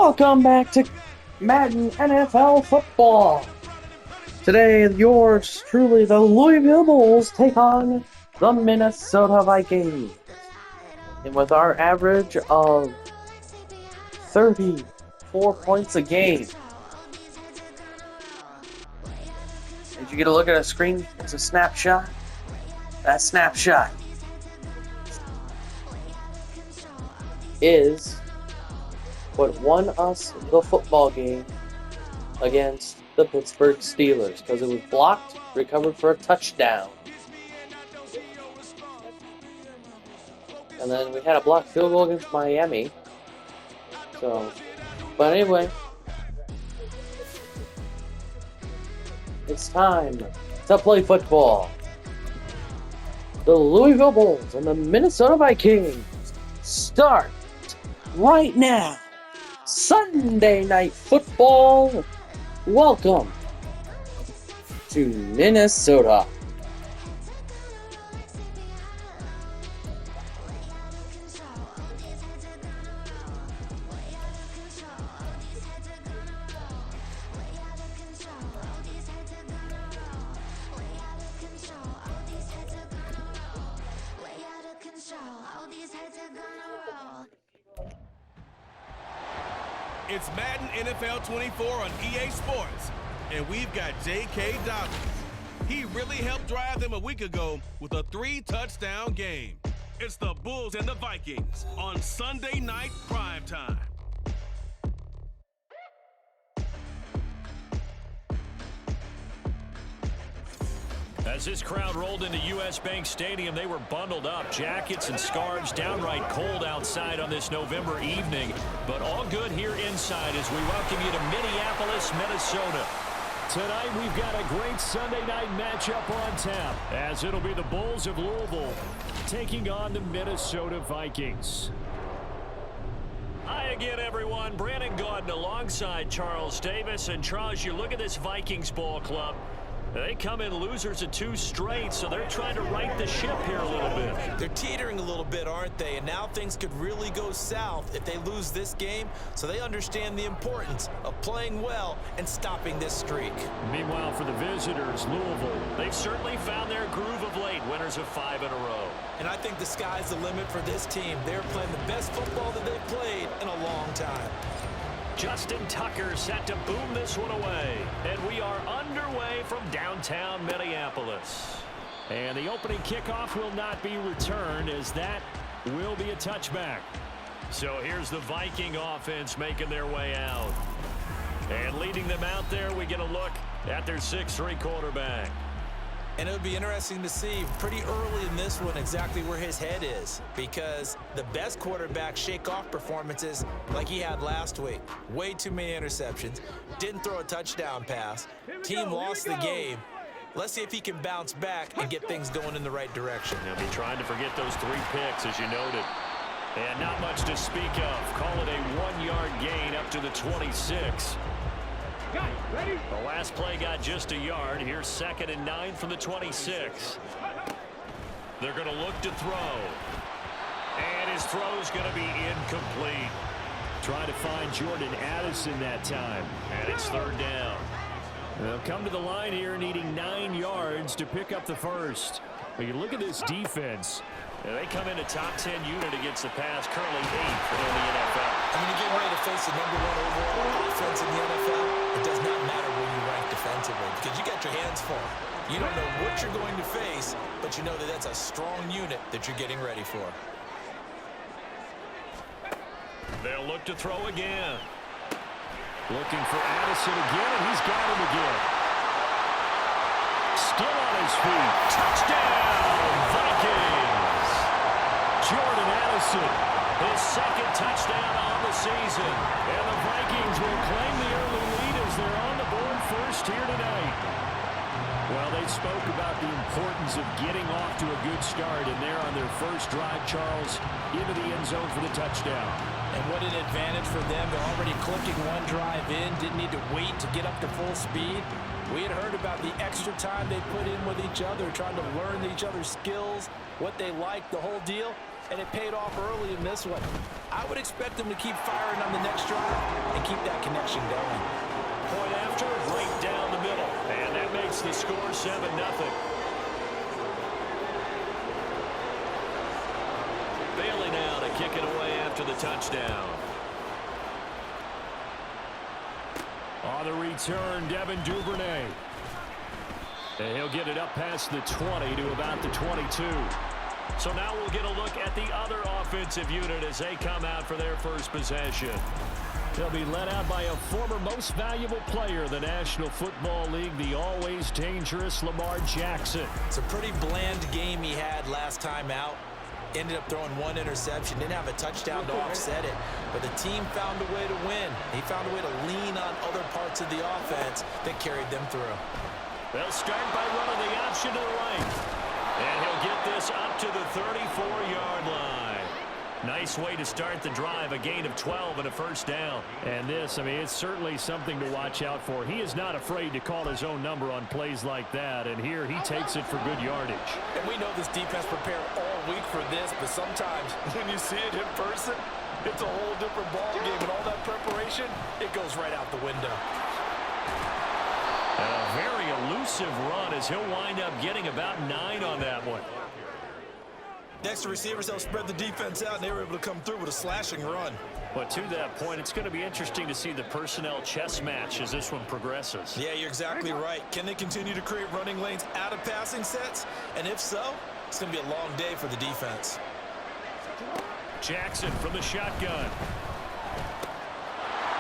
Welcome back to Madden NFL football. Today, yours truly, the Louisville Bulls take on the Minnesota Vikings. And with our average of 34 points a game. As you get a look at a screen, it's a snapshot. That snapshot is what won us the football game against the Pittsburgh Steelers, because it was blocked, recovered for a touchdown. And then we had a blocked field goal against Miami. But anyway, it's time to play football. The Louisville Bulls and the Minnesota Vikings start right now. Sunday Night Football. Welcome to Minnesota. It's Madden NFL 24 on EA Sports, and we've got J.K. Dobbins. He really helped drive them a week ago with a 3-touchdown game. It's the Bulls and the Vikings on Sunday night primetime. As this crowd rolled into U.S. Bank Stadium, they were bundled up, jackets and scarves, downright cold outside on this November evening. But all good here inside as we welcome you to Minneapolis, Minnesota. Tonight we've got a great Sunday night matchup on tap, as it'll be the Bulls of Louisville taking on the Minnesota Vikings. Hi again, everyone. Brandon Gaudin alongside Charles Davis. And Charles, you look at this Vikings ball club. They come in losers of 2 straight, so they're trying to right the ship here a little bit. They're teetering a little bit, aren't they? And now things could really go south if they lose this game, so they understand the importance of playing well and stopping this streak. Meanwhile, for the visitors, Louisville, they've certainly found their groove of late, winners of 5 in a row. And I think the sky's the limit for this team. They're playing the best football that they've played in a long time. Justin Tucker set to boom this one away. And we are underway from downtown Minneapolis. And the opening kickoff will not be returned, as that will be a touchback. So here's the Viking offense making their way out. And leading them out there, we get a look at their 6'3" quarterback. And it would be interesting to see pretty early in this one exactly where his head is, because the best quarterbacks shake off performances like he had last week. Way too many interceptions. Didn't throw a touchdown pass. Team lost the game. Let's see if he can bounce back and get things going in the right direction. He'll be trying to forget those 3 picks, as you noted. And not much to speak of. Call it a 1-yard gain up to the 26. The last play got just a yard. Here's 2nd and 9 from the 26. They're going to look to throw. And his throw's going to be incomplete. Trying to find Jordan Addison that time. And it's 3rd down. They'll come to the line here needing 9 yards to pick up the first. But you look at this defense. They come in a top 10 unit against the pass, currently 8th in the NFL. I mean, you're getting ready to face the #1 overall offense in the NFL. It does not matter when you rank defensively, because you got your hands full. You don't know what you're going to face, but you know that that's a strong unit that you're getting ready for. They'll look to throw again. Looking for Addison again, and he's got him again. Still on his feet. Touchdown, Vikings! Jordan Addison, his 2nd touchdown on the season. And the Vikings will claim the early lead as they're on the board first here tonight. Well, they spoke about the importance of getting off to a good start, and they're on their first drive, Charles, into the end zone for the touchdown. And what an advantage for them. They're already clicking 1 drive in, didn't need to wait to get up to full speed. We had heard about the extra time they put in with each other, trying to learn each other's skills, what they like, the whole deal. and it paid off early in this one. I would expect them to keep firing on the next drive and keep that connection going. Point after, right down the middle. And that makes the score 7-0. Bailey now to kick it away after the touchdown. On the return, Devin Duvernay. And he'll get it up past the 20 to about the 22. So now we'll get a look at the other offensive unit as they come out for their first possession. They'll be led out by a former most valuable player in the National Football League, the always dangerous Lamar Jackson. It's a pretty bland game he had last time out. Ended up throwing one interception. Didn't have a touchdown to offset it. But the team found a way to win. He found a way to lean on other parts of the offense that carried them through. They'll start by running the option to the right. And he'll get this up to the 34-yard line. Nice way to start the drive, a gain of 12 and a first down. And this, I mean, it's certainly something to watch out for. He is not afraid to call his own number on plays like that. And here he takes it for good yardage. And we know this defense prepared all week for this, but sometimes when you see it in person, it's a whole different ball game. And all that preparation, it goes right out the window. And a very elusive run as he'll wind up getting about 9 on that one. Next to receivers, they'll spread the defense out, and they were able to come through with a slashing run. But to that point, it's going to be interesting to see the personnel chess match as this one progresses. Yeah, you're exactly right. Can they continue to create running lanes out of passing sets? And if so, it's going to be a long day for the defense. Jackson from the shotgun.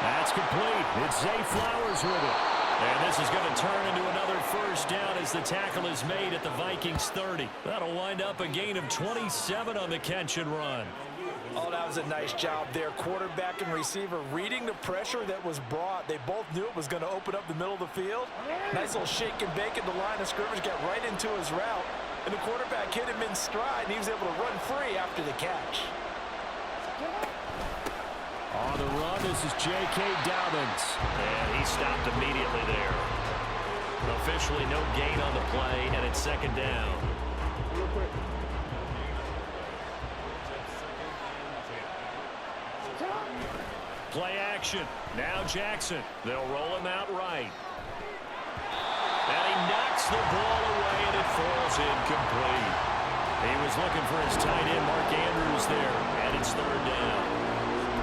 That's complete. It's Zay Flowers with it. And this is going to turn into another first down as the tackle is made at the Vikings 30. That'll wind up a gain of 27 on the catch and run. Oh, that was a nice job there. Quarterback and receiver reading the pressure that was brought. They both knew it was going to open up the middle of the field. Nice little shake and bake at the line of scrimmage, got right into his route. And the quarterback hit him in stride, and he was able to run free after the catch. On the run, this is J.K. Dobbins. And he stopped immediately there. Officially no gain on the play, and it's second down. Play action. Now Jackson. They'll roll him out right. And he knocks the ball away, and it falls incomplete. He was looking for his tight end, Mark Andrews, there, and it's third down.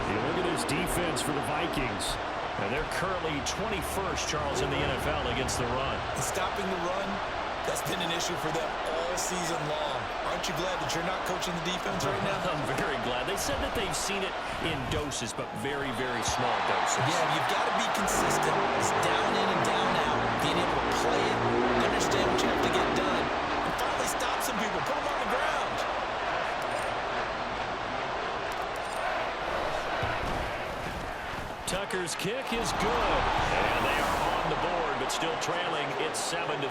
You look at this defense for the Vikings. And they're currently 21st, Charles, in the NFL against the run. Stopping the run, that's been an issue for them all season long. Aren't you glad that you're not coaching the defense right now? I'm very glad. They said that they've seen it in doses, but very, very small doses. Yeah, you've got to be consistent. It's down in and down out. Being able to play it, understand what you have to get done, and finally stop some people, put them on the ground. Tucker's kick is good. And they are on the board, but still trailing. It's 7-3.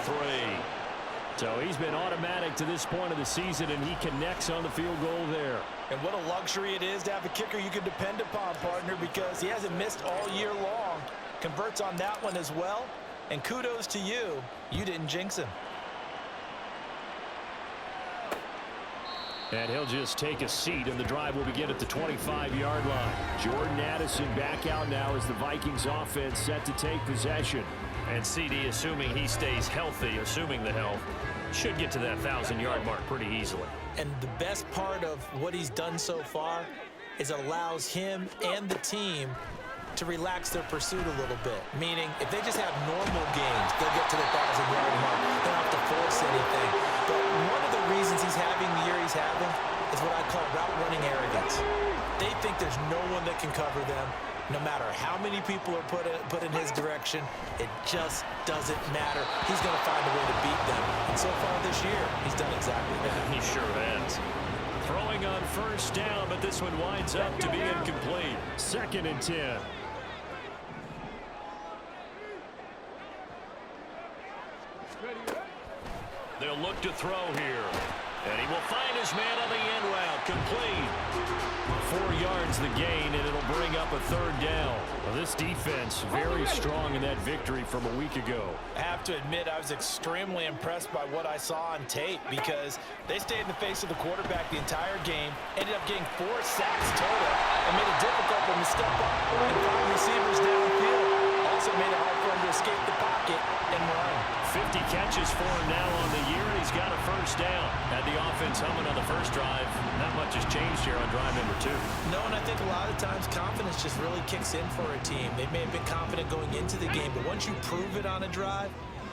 So he's been automatic to this point of the season, and he connects on the field goal there. And what a luxury it is to have a kicker you can depend upon, partner, because he hasn't missed all year long. Converts on that one as well. And kudos to you. You didn't jinx him. And he'll just take a seat, and the drive will begin at the 25-yard line. Jordan Addison back out now as the Vikings offense set to take possession. And CD, assuming he stays healthy, assuming the health, should get to that 1,000-yard mark pretty easily. And the best part of what he's done so far is allows him and the team to relax their pursuit a little bit. Meaning, if they just have normal games, they'll get to the 1,000-yard mark. They don't have to force anything. But one of the reasons he's having the year he's having is what I call route running arrogance. They think there's no one that can cover them. No matter how many people are put in his direction, it just doesn't matter. He's going to find a way to beat them. And so far this year, he's done exactly that. He sure has. Throwing on first down, but this one winds up to be incomplete. 2nd and 10. They'll look to throw here. And he will find his man on the end route. Complete. 4 yards the gain, and it'll bring up a third down. Well, this defense very strong in that victory from a week ago. I have to admit, I was extremely impressed by what I saw on tape because they stayed in the face of the quarterback the entire game, ended up getting 4 sacks total, and made it difficult for him to step up and find receivers down. catches for him now on the year, and he's got a first down. Had the offense humming on the first drive. Not much has changed here on drive number 2. No, and I think a lot of times confidence just really kicks in for a team. They may have been confident going into the game, but once you prove it on a drive,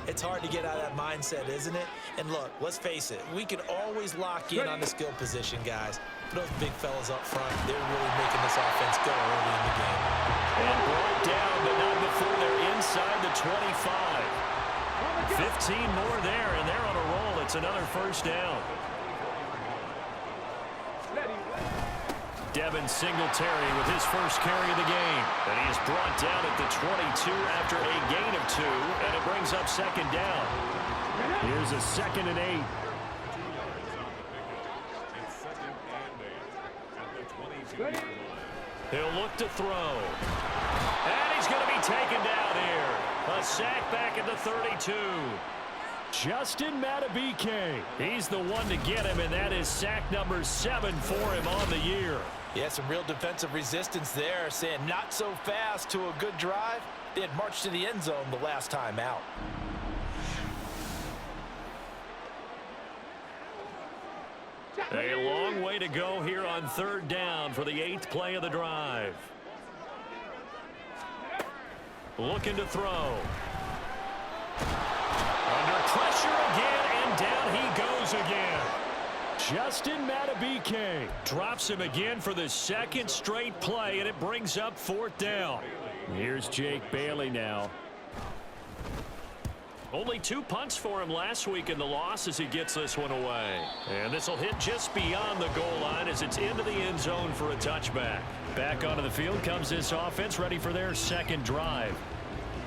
it's hard to get out of that mindset, isn't it? And look, let's face it, we can always lock in on the skill position, guys. But those big fellas up front, they're really making this offense go early in the game. And brought down, but not before they're inside the 25. 15 more there, and they're on a roll. It's another first down. Devin Singletary with his first carry of the game. And he is brought down at the 22 after a gain of 2, and it brings up second down. Here's a 2nd and 8. He'll look to throw. And he's going to be taken down here. A sack back at the 32. Justin Madubuike. He's the one to get him, and that is sack number 7 for him on the year. Yeah, some real defensive resistance there, saying not so fast to a good drive. They had marched to the end zone the last time out. A long way to go here on 3rd down for the 8th play of the drive. Looking to throw. Under pressure again, and down he goes again. Justin Madubuike drops him again for the 2nd straight play, and it brings up 4th down. Here's Jake Bailey now. Only 2 punts for him last week in the loss as he gets this one away. And this will hit just beyond the goal line as it's into the end zone for a touchback. Back onto the field comes this offense, ready for their 2nd drive.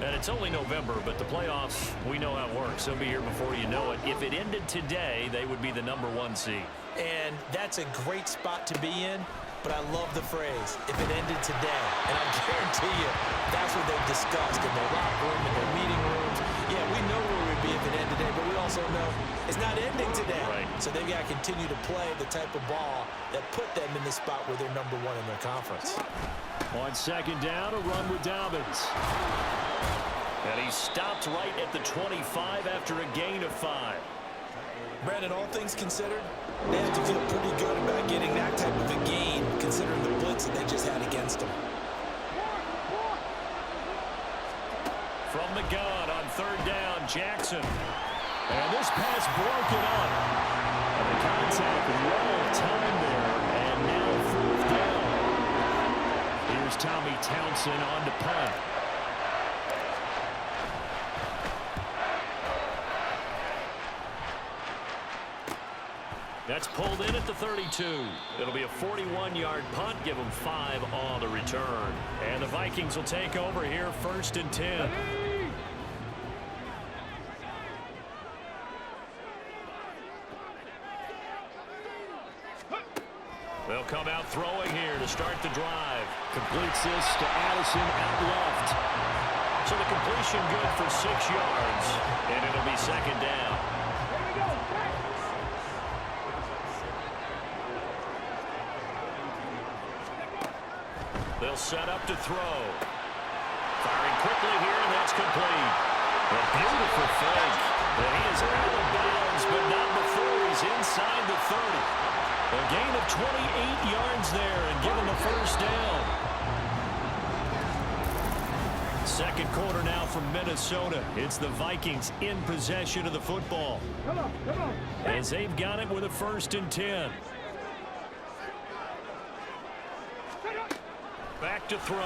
And it's only November, but the playoffs, we know how it works. They'll be here before you know it. If it ended today, they would be the number 1 seed. And that's a great spot to be in, but I love the phrase, if it ended today. And I guarantee you, that's what they've discussed in their locker room, in their meeting rooms. Yeah, we know where we'd be if it ended today, but we also know it's not ending today. Right. So they've got to continue to play the type of ball that put them in the spot where they're number 1 in their conference. On 2nd down, a run with Dobbins. And he stopped right at the 25 after a gain of 5. Brandon, all things considered, they have to feel pretty good about getting that type of a gain, considering the blitz that they just had against them. From the gun on 3rd down, Jackson. And this pass broken up. And the contact well timed there. And now 4th down. Here's Tommy Townsend on to punt. That's pulled in at the 32. It'll be a 41-yard punt. Give them 5 on the return. And the Vikings will take over here, 1st and 10. They'll come out throwing here to start the drive. Completes this to Addison out left. So the completion good for 6 yards. And it'll be 2nd down. They'll set up to throw. Firing quickly here, and that's complete. A beautiful fake. And he is out of bounds, but not before he's inside the 30. A gain of 28 yards there and given the first down. 2nd quarter now from Minnesota. It's the Vikings in possession of the football. Come on. As they've got it with a 1st and 10. Back to throw.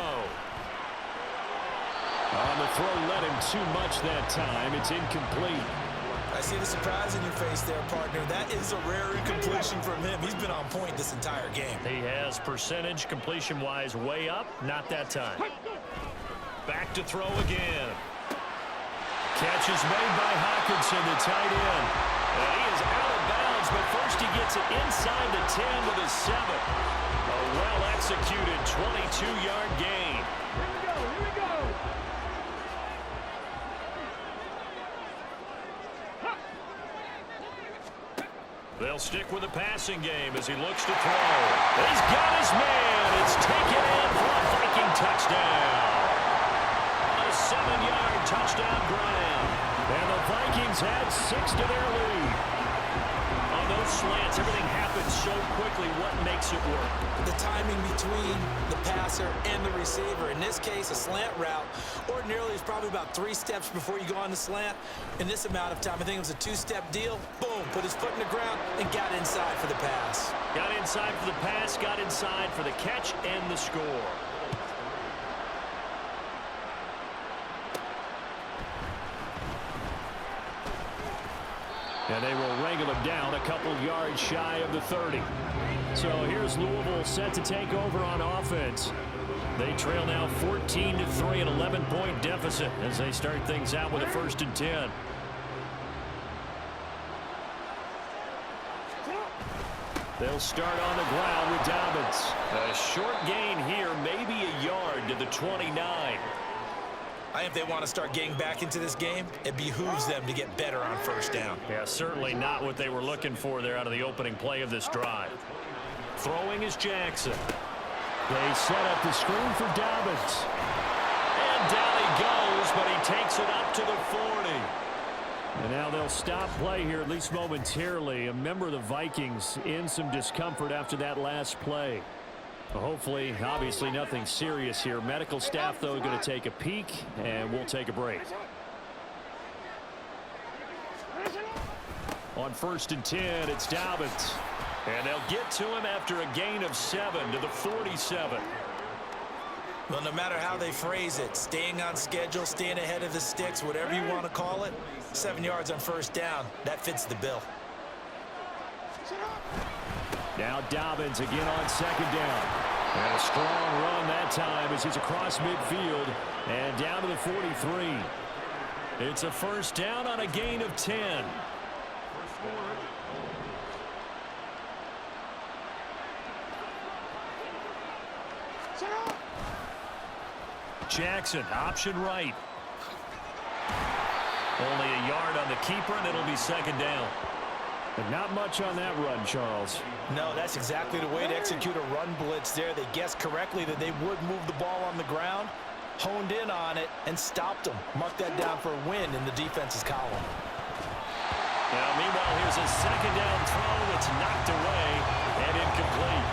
On the throw, let him too much that time. It's incomplete. I see the surprise in your face there, partner. That is a rare incompletion from him. He's been on point this entire game. He has percentage completion-wise way up. Not that time. Back to throw again. Catch is made by Hawkinson, the tight end. And he is out of bounds, but first he gets it inside the 10 with a 7. A well-executed 22-yard gain. Here we go. They'll stick with the passing game as he looks to throw. He's got his man. It's taken in for a Viking touchdown. A 7-yard touchdown grab. And the Vikings add 6 to their lead. On those slants, everything happens so quickly. What makes it work? The timing between the passer and the receiver. In this case, a slant route ordinarily is probably about 3 steps before you go on the slant. In this amount of time, I think it was a 2-step deal. Boom, put his foot in the ground and got inside for the pass. Got inside for the pass, got inside for the catch and the score. And they will wrangle him down a couple yards shy of the 30. So here's Louisville set to take over on offense. They trail now 14-3, an 11-point deficit as they start things out with a 1st and 10. They'll start on the ground with Dobbins. A short gain here, maybe a yard to the 29. I think if they want to start getting back into this game, it behooves them to get better on 1st down. Yeah, certainly not what they were looking for there out of the opening play of this drive. Throwing is Jackson. They set up the screen for Dobbins. And down he goes, but he takes it up to the 40. And now they'll stop play here, at least momentarily. A member of the Vikings in some discomfort after that last play. Hopefully, obviously nothing serious here. Medical staff, though, going to take a peek, and we'll take a break. On 1st and 10, it's Dobbins. And they'll get to him after a gain of 7 to the 47. Well, no matter how they phrase it, staying on schedule, staying ahead of the sticks, whatever you want to call it, 7 yards on 1st down, that fits the bill. Now Dobbins again on 2nd down. And a strong run that time as he's across midfield and down to the 43. It's a 1st down on a gain of 10. Jackson, option right. Only a yard on the keeper, and it'll be 2nd down. But not much on that run, Charles. No, that's exactly the way to execute a run blitz there. They guessed correctly that they would move the ball on the ground, honed in on it, and stopped them. Mark that down for a win in the defense's column. Now, meanwhile, here's a 2nd down throw that's knocked away and incomplete.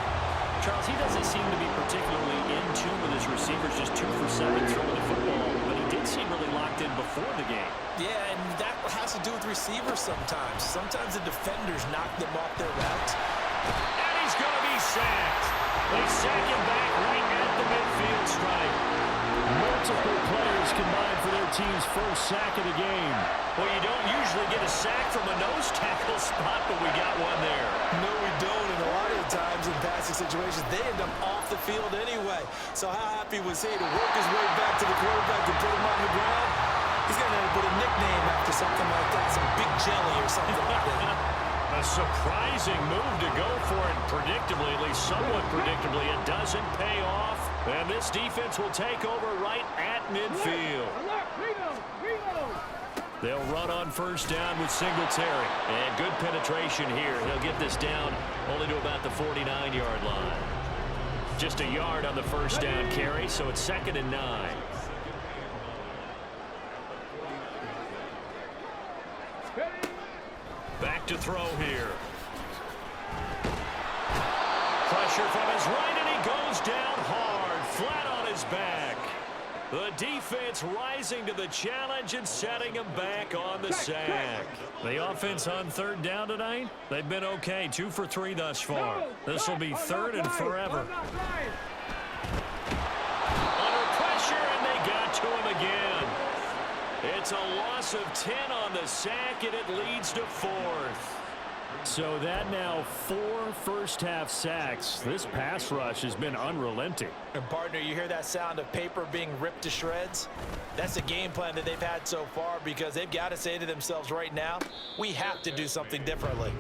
Charles, he doesn't seem to be particularly in tune with his receivers, just 2 for 7 throwing the football, but he did seem really locked in before the game. Yeah, and that has to do with receivers sometimes. Sometimes the defenders knock them off their routes. And he's going to be sacked. They sack him back right at the midfield stripe. Multiple players combined for their team's 1st sack of the game. Well, you don't usually get a sack from a nose tackle spot, but we got one there. No, we don't. And a lot of the times in passing situations, they end up off the field anyway. So how happy was he to work his way back to the quarterback and put him on the ground? He's going to end up with a nickname after something like that, some Big Jelly or something like that. A surprising move to go for it, predictably, at least somewhat predictably. It doesn't pay off, and this defense will take over right at midfield. They'll run on 1st down with Singletary, and good penetration here. He'll get this down only to about the 49-yard line. Just a yard on the 1st down carry, so it's 2nd and 9. Back to throw here. Pressure from his right, and he goes down hard, flat on his back. The defense rising to the challenge and setting him back on the sack. The offense on 3rd down tonight, they've been okay, 2 for 3 thus far. This will be 3rd and forever. Under pressure, and they got to him again. It's a loss of 10 on the sack, and it leads to 4th. So that now 4 first-half sacks. This pass rush has been unrelenting. And partner, you hear that sound of paper being ripped to shreds? That's the game plan that they've had so far, because they've got to say to themselves right now, we have to do something differently.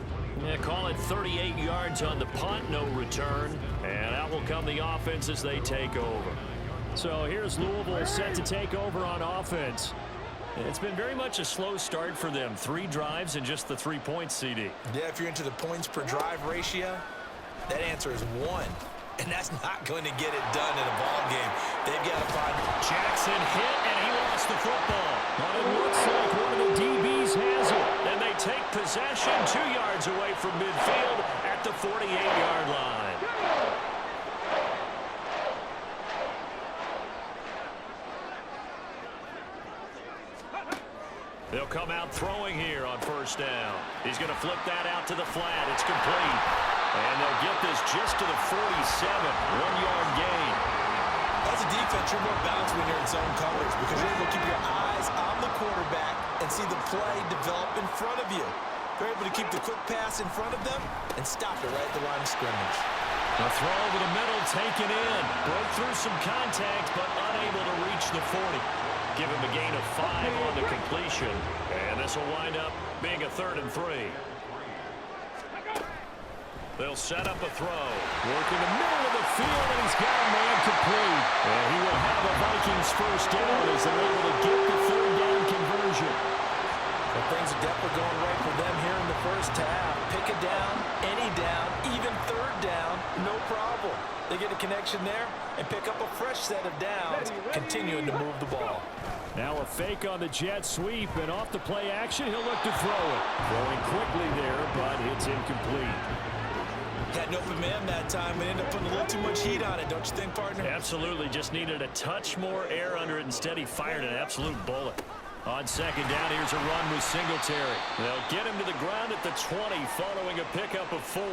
Yeah, call it 38 yards on the punt, no return. And out will come the offense as they take over. So here's Louisville set to take over on offense. It's been very much a slow start for them. 3 drives and just the 3 points, CD. Yeah, if you're into the points per drive ratio, that answer is 1. And that's not going to get it done in a ball game. They've got to find Jackson hit, and he lost the football. But it looks like one of the take possession 2 yards away from midfield at the 48-yard line. They'll come out throwing here on first down. He's going to flip that out to the flat. It's complete. And they'll get this just to the 47. 1-yard gain. As a defense, you're more balanced when you're in zone coverage because you're able to keep your eyes on the quarterback and see the play develop in front of you. You're able to keep the quick pass in front of them and stop it right at the line of scrimmage. A throw over the middle taken in. Broke through some contact, but unable to reach the 40. Give him a gain of 5 on the completion. And this will wind up being a 3rd and 3. They'll set up a throw. Work in the middle of the field, and he's got a man complete. And he will have a Vikings first down as they're able to get the 3rd down conversion. Well, things are definitely going right for them here in the first half. Pick a down, any down, even 3rd down, no problem. They get a connection there and pick up a fresh set of downs, continuing to move the ball. Now a fake on the jet sweep, and off the play action, he'll look to throw it. Throwing quickly there, but it's incomplete. Had an open man that time and ended up putting a little too much heat on it, don't you think, partner? Absolutely. Just needed a touch more air under it. Instead, he fired an absolute bullet. On second down, here's a run with Singletary. They'll get him to the ground at the 20 following a pickup of 4.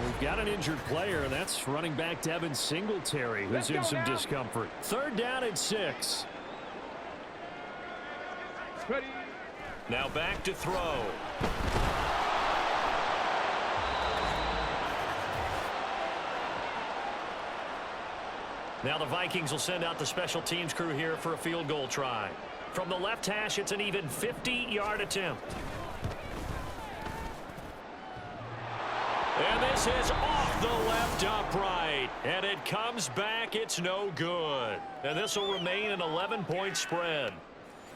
We've got an injured player, and that's running back Devin Singletary, who's in some discomfort. 3rd down and 6. Now back to throw. Now the Vikings will send out the special teams crew here for a field goal try. From the left hash, it's an even 50-yard attempt. And this is off the left upright. And it comes back. It's no good. And this will remain an 11-point spread.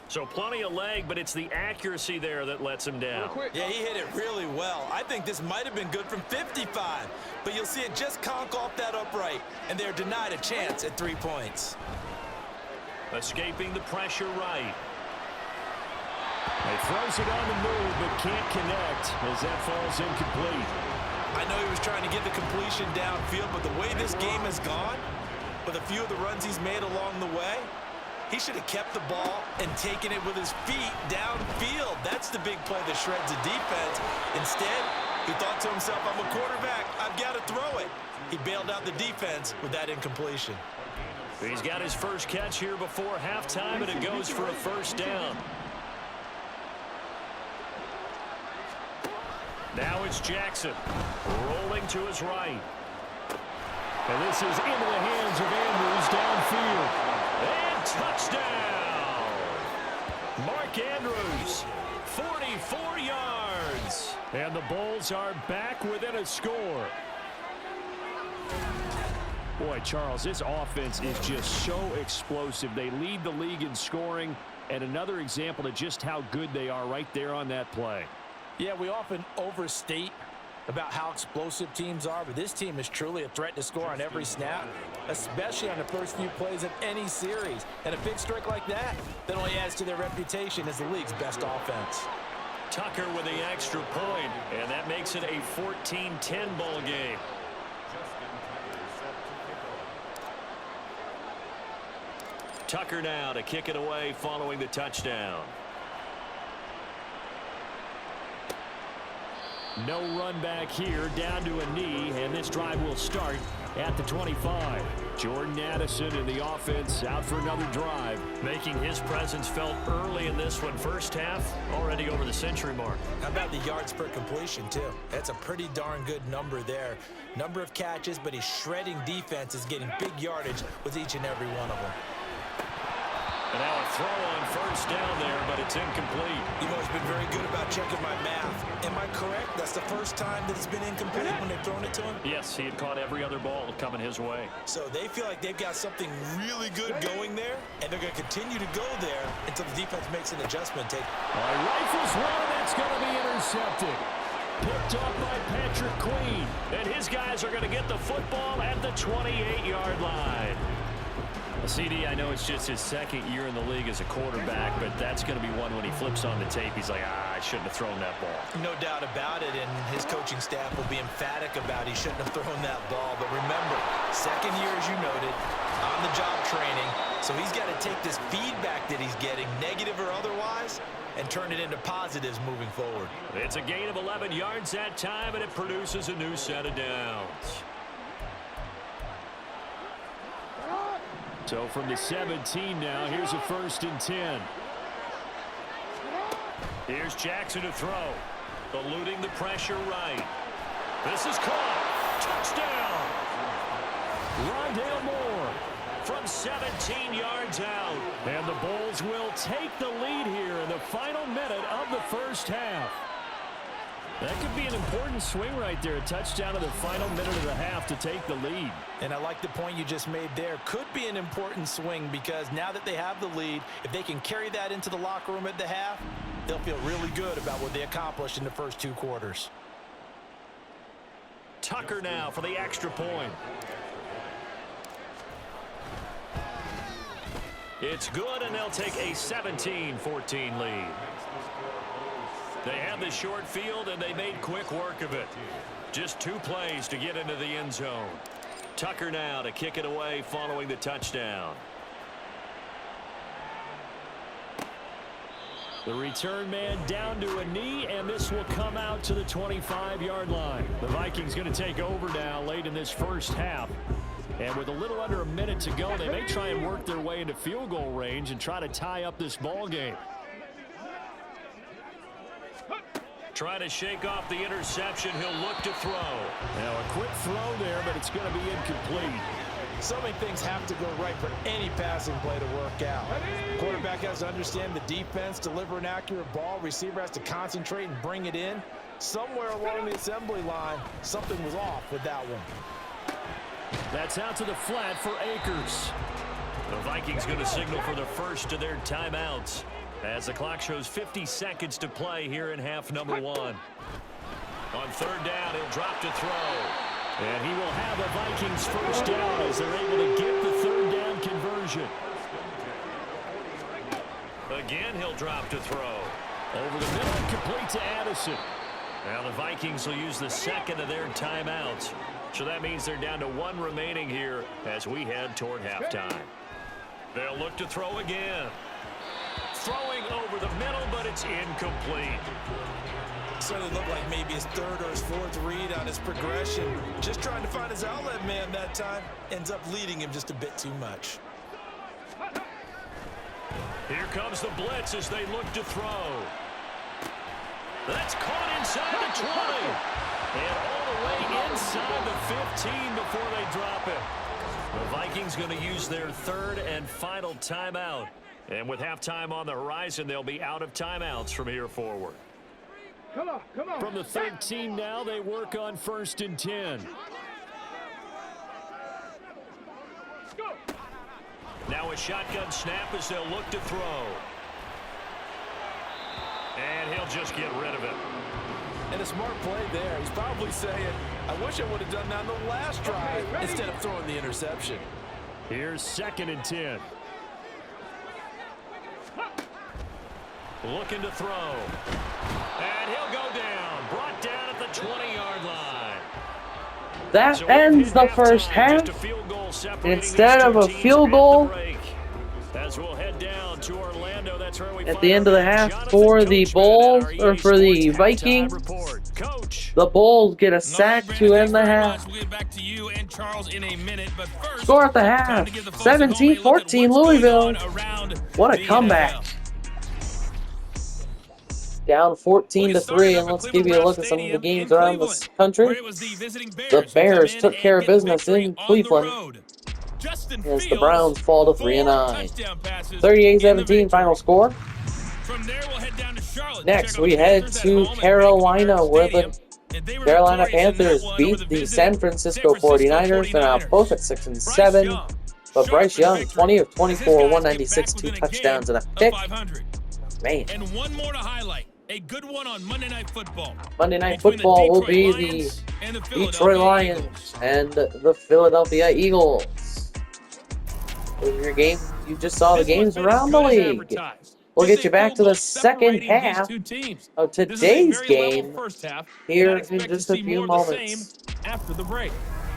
So plenty of leg, but it's the accuracy there that lets him down. Yeah, he hit it really well. I think this might have been good from 55. But you'll see it just conk off that upright. And they're denied a chance at 3 points. Escaping the pressure right. He throws it on the move, but can't connect as that falls incomplete. I know he was trying to get the completion downfield, but the way this game has gone, with a few of the runs he's made along the way, he should have kept the ball and taken it with his feet downfield. That's the big play that shreds the defense. Instead, he thought to himself, I'm a quarterback. I've got to throw it. He bailed out the defense with that incompletion. He's got his first catch here before halftime, and it goes for a first down. Now it's Jackson rolling to his right. And this is into the hands of Andrews downfield. And touchdown! Mark Andrews, 44 yards. And the Bulls are back within a score. Boy, Charles, this offense is just so explosive. They lead the league in scoring, and another example of just how good they are right there on that play. Yeah, we often overstate about how explosive teams are, but this team is truly a threat to score on every snap, especially on the first few plays of any series. And a big strike like that only adds to their reputation as the league's best offense. Tucker with the extra point, and that makes it a 14-10 ball game. Tucker now to kick it away following the touchdown. No run back here, down to a knee, and this drive will start at the 25. Jordan Addison in the offense out for another drive, making his presence felt early in this one. First half, already over the century mark. How about the yards per completion, too? That's a pretty darn good number there. Number of catches, but his shredding defense is getting big yardage with each and every one of them. And now a throw on first down there, but it's incomplete. You've always been very good about checking my math. Am I correct? That's the first time that it's been incomplete when they've thrown it to him? Yes, he had caught every other ball coming his way. So they feel like they've got something really good going there, and they're going to continue to go there until the defense makes an adjustment. Rifles one, that's going to be intercepted. Picked up by Patrick Queen. And his guys are going to get the football at the 28-yard line. A CD, I know it's just his second year in the league as a quarterback, but that's going to be one when he flips on the tape, he's like, I shouldn't have thrown that ball. No doubt about it, and his coaching staff will be emphatic about he shouldn't have thrown that ball. But remember, second year, as you noted, on-the-job training, so he's got to take this feedback that he's getting, negative or otherwise, and turn it into positives moving forward. It's a gain of 11 yards that time, and it produces a new set of downs. So from the 17 now, here's a 1st and 10. Here's Jackson to throw. Eluding the pressure right. This is caught. Touchdown. Rondale Moore from 17 yards out. And the Bulls will take the lead here in the final minute of the first half. That could be an important swing right there. A touchdown in the final minute of the half to take the lead. And I like the point you just made there. Could be an important swing because now that they have the lead, if they can carry that into the locker room at the half, they'll feel really good about what they accomplished in the first 2 quarters. Tucker now for the extra point. It's good, and they'll take a 17-14 lead. They have the short field, and they made quick work of it. Just 2 plays to get into the end zone. Tucker now to kick it away following the touchdown. The return man down to a knee, and this will come out to the 25-yard line. The Vikings going to take over now late in this first half. And with a little under a minute to go, they may try and work their way into field goal range and try to tie up this ball game. Trying to shake off the interception. He'll look to throw. Now a quick throw there, but it's going to be incomplete. So many things have to go right for any passing play to work out. Quarterback has to understand the defense, deliver an accurate ball. Receiver has to concentrate and bring it in. Somewhere along the assembly line, something was off with that one. That's out to the flat for Akers. The Vikings going to signal for the first of their timeouts as the clock shows 50 seconds to play here in half number 1. On 3rd down, he'll drop to throw. And he will have a Vikings first down as they're able to get the 3rd down conversion. Again, he'll drop to throw. Over the middle, complete to Addison. Now the Vikings will use the second of their timeouts. So that means they're down to 1 remaining here as we head toward halftime. They'll look to throw again. Throwing over the middle, but it's incomplete. Certainly looked like maybe his 3rd or his 4th read on his progression. Just trying to find his outlet man that time. Ends up leading him just a bit too much. Here comes the blitz as they look to throw. That's caught inside the 20. And all the way inside the 15 before they drop it. The Vikings going to use their 3rd and final timeout. And with halftime on the horizon, they'll be out of timeouts from here forward. Come on. From the 13 now, they work on 1st and 10. Now a shotgun snap as they'll look to throw. And he'll just get rid of it. And a smart play there. He's probably saying, I wish I would have done that on the last drive instead of throwing the interception. Here's 2nd and 10. Looking to throw. And he'll go down. Brought down at the 20-yard line. That So ends the first half. Just a field goal separating Instead these of two a teams field at goal, the break. As we'll head down to Orlando, that's where we at find the end of the half Jonathan for the Coachman Bulls, at our or EA for the Sports Vikings, halftime report. Coach. the Bulls get a sack to end the half. We'll get back to you and Charles in a minute, but first, Score at the time half, to give the folks at home a look at 17-14 what's going Louisville. on around What a the comeback. NFL. Down 14-3, started and up let's at give you a Cleveland look at some of the Browns games Stadium around in this Cleveland, country. where it was the visiting Bears The who Bears come in took care and of get business victory in on the Cleveland road. Justin as the Fields, Browns fall to 4 3-9. touchdown passes in the 38-17 victory. final score. From there, we'll head down to Charlotte. Next, Check out we the head Panthers at to home at Carolina, Bank of where America the Stadium. And they were Carolina victorious in that Panthers one beat over the visiting San Francisco 49ers. They're now both at 6-7. But Bryce Young, 20 of 24, 196, 2 touchdowns and a pick. Man. And one more to highlight. A good one on Monday Night Football. Monday Night Between the Football will Detroit be Lions and the the Detroit Philadelphia Lions Eagles. and the Philadelphia Eagles. Your game, you just saw the games around the league. We'll get you back to the second half of today's game here in just a few moments. After the break.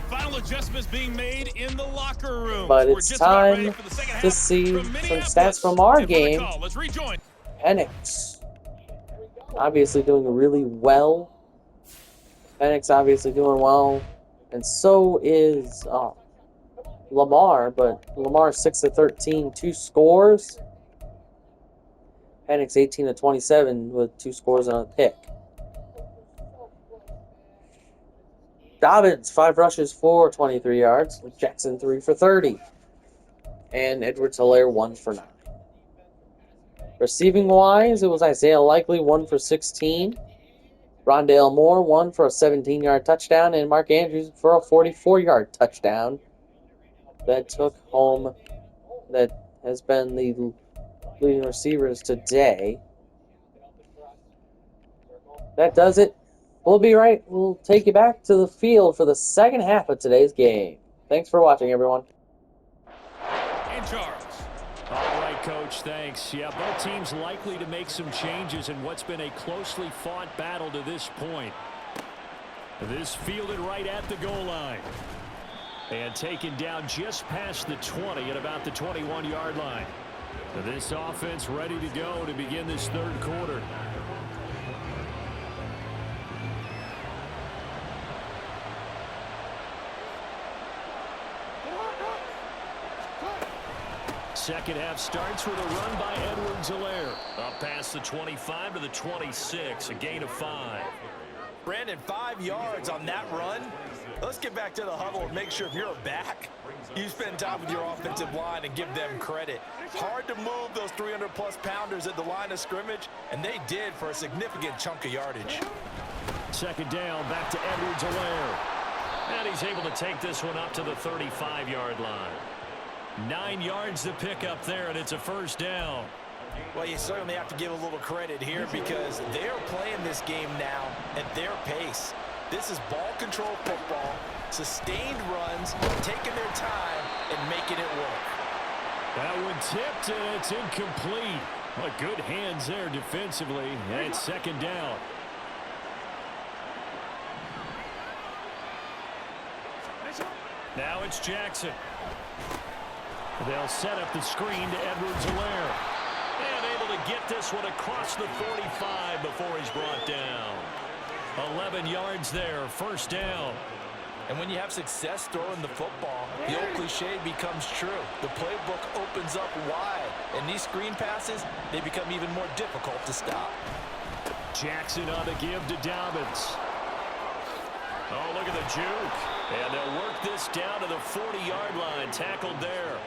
Final adjustments being made in the locker room. But it's time to see some stats from our game. Let's rejoin. Penix obviously doing really well. Penix obviously doing well. And so is Lamar, but Lamar 6-13, 2 scores. Penix 18-27 with 2 scores and a pick. Dobbins 5 rushes for 23 yards. Jackson 3 for 30. And Edwards-Helaire 1 for 9. Receiving wise, it was Isaiah Likely 1 for 16. Rondale Moore 1 for a 17-yard touchdown, and Mark Andrews for a 44-yard touchdown. That took home, that has been the leading receivers today. That does it. We'll be right. We'll take you back to the field for the second half of today's game. Thanks for watching, everyone. And Charles. All right, Coach, thanks. Yeah, both teams likely to make some changes in what's been a closely fought battle to this point. This fielded right at the goal line. And taken down just past the 20 at about the 21-yard line. This offense ready to go to begin this third quarter. Second half starts with a run by Edwards-Helaire. Up past the 25 to the 26, a gain of 5. Brandon, 5 yards on that run. Let's get back to the huddle and make sure if you're a back, you spend time with your offensive line and give them credit. Hard to move those 300-plus pounders at the line of scrimmage, and they did for a significant chunk of yardage. Second down, back to Edwards-Helaire. And he's able to take this one up to the 35-yard line. 9 yards to pick up there, and it's a first down. Well, you certainly have to give a little credit here because they're playing this game now at their pace. This is ball control football, sustained runs, taking their time and making it work. That one tipped, and it's incomplete. Well, good hands there defensively, and it's second down. Now it's Jackson. They'll set up the screen to Edwards-Helaire. And able to get this one across the 45 before he's brought down. 11 yards there, first down. And when you have success throwing the football, the old cliche becomes true. The playbook opens up wide. And these screen passes, they become even more difficult to stop. Jackson on the give to Dobbins. Oh, look at the juke. And they'll work this down to the 40-yard line. Tackled there.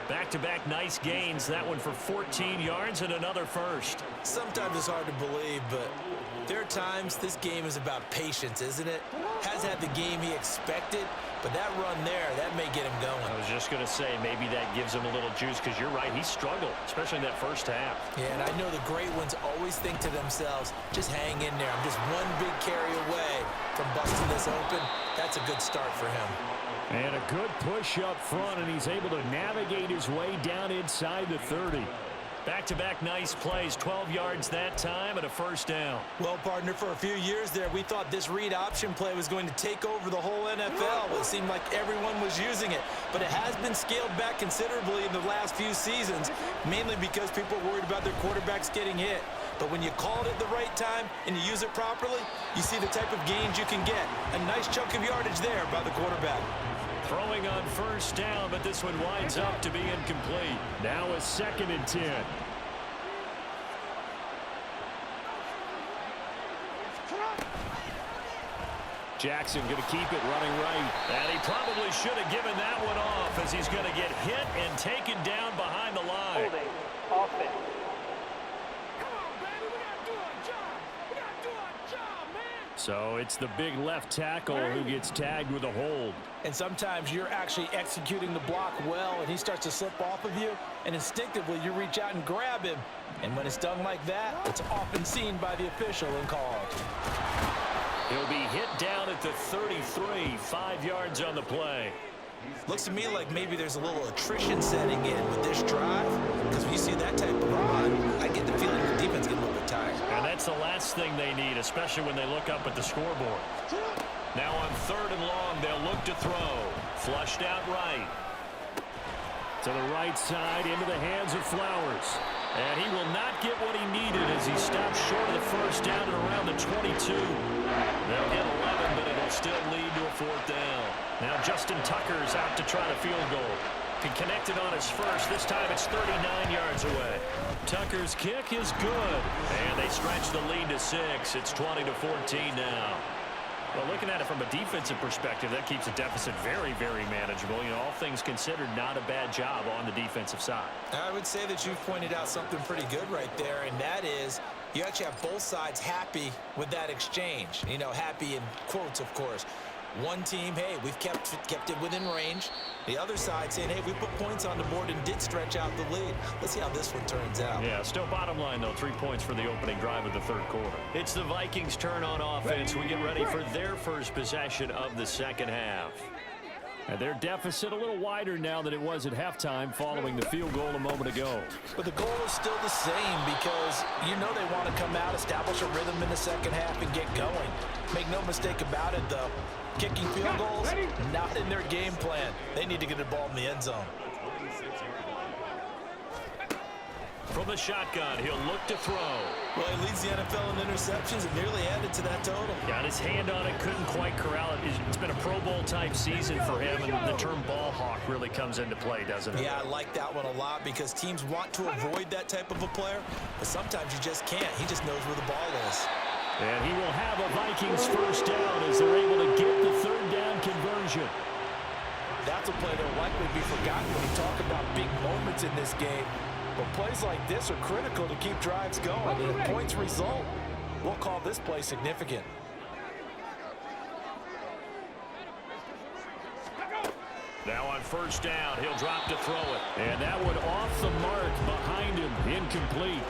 Back-to-back nice gains. That one for 14 yards and another first. Sometimes it's hard to believe, but there are times this game is about patience, isn't it? Has had the game he expected, but that run there, that may get him going. I was just going to say, maybe that gives him a little juice because you're right. He struggled, especially in that first half. Yeah, and I know the great ones always think to themselves, just hang in there. I'm just one big carry away from busting this open. That's a good start for him. And a good push up front, and he's able to navigate his way down inside the 30. Back-to-back nice plays, 12 yards that time and a first down. Well, partner, for a few years there, we thought this read option play was going to take over the whole NFL. It seemed like everyone was using it, but it has been scaled back considerably in the last few seasons, mainly because people are worried about their quarterbacks getting hit. But when you call it at the right time and you use it properly, you see the type of gains you can get. A nice chunk of yardage there by the quarterback. Throwing on first down, but this one winds up to be incomplete. Now a 2nd and 10. Jackson going to keep it running right. And he probably should have given that one off as he's going to get hit and taken down behind the line. Holding offense. So it's the big left tackle who gets tagged with a hold. And sometimes you're actually executing the block well, and he starts to slip off of you, and instinctively you reach out and grab him. And when it's done like that, it's often seen by the official and called. He'll be hit down at the 33, 5 yards on the play. Looks to me like maybe there's a little attrition setting in with this drive, because when you see that type of run, I get the feeling the defense getting a little bit tired. And that's the last thing they need, especially when they look up at the scoreboard. Now on 3rd and long, they'll look to throw. Flushed out right. To the right side, into the hands of Flowers. And he will not get what he needed as he stops short of the first down and around the 22. They'll get 11, but it'll still lead to a 4th down. Now Justin Tucker's out to try the field goal. Can connect it on his first. This time it's 39 yards away. Tucker's kick is good. And they stretch the lead to 6. It's 20-14 now. Well, looking at it from a defensive perspective, that keeps the deficit very, very manageable. You know, all things considered, not a bad job on the defensive side. I would say that you've pointed out something pretty good right there, and that is you actually have both sides happy with that exchange. You know, happy in quotes, of course. One team, hey, we've kept it within range. The other side saying, hey, we put points on the board and did stretch out the lead. Let's see how this one turns out. Yeah, still bottom line, though, 3 points for the opening drive of the 3rd quarter. It's the Vikings' turn on offense. We get ready for their first possession of the 2nd half. And their deficit a little wider now than it was at halftime following the field goal a moment ago. But the goal is still the same because you know they want to come out, establish a rhythm in the 2nd half, and get going. Make no mistake about it, though. Kicking field goals, not in their game plan. They need to get the ball in the end zone. From the shotgun, he'll look to throw. Well, he leads the NFL in interceptions and nearly added to that total. Got his hand on it, couldn't quite corral it. It's been a Pro Bowl type season for him, and the term ball hawk really comes into play, doesn't it? Yeah, I like that one a lot because teams want to avoid that type of a player, but sometimes you just can't. He just knows where the ball is. And he will have a Vikings first down as they're able to get the 3rd down conversion. That's a play that will likely be forgotten when you talk about big moments in this game. But plays like this are critical to keep drives going. And if points result, we'll call this play significant. Now on first down, he'll drop to throw it. And that one off the mark behind him, incomplete.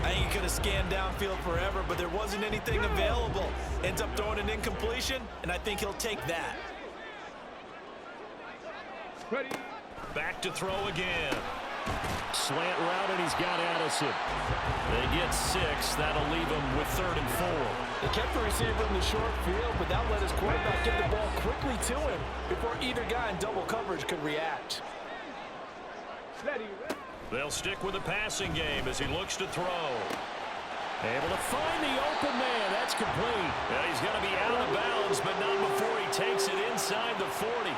I think he could have scanned downfield forever, but there wasn't anything available. Ends up throwing an incompletion, and I think he'll take that. Ready. Back to throw again. Slant route, and he's got Addison. They get 6. That'll leave him with 3rd and 4. They kept the receiver in the short field, but that let his quarterback get the ball quickly to him before either guy in double coverage could react. They'll stick with the passing game as he looks to throw. Able to find the open man. That's complete. Yeah, he's going to be out of bounds, but not before he takes it inside the 40.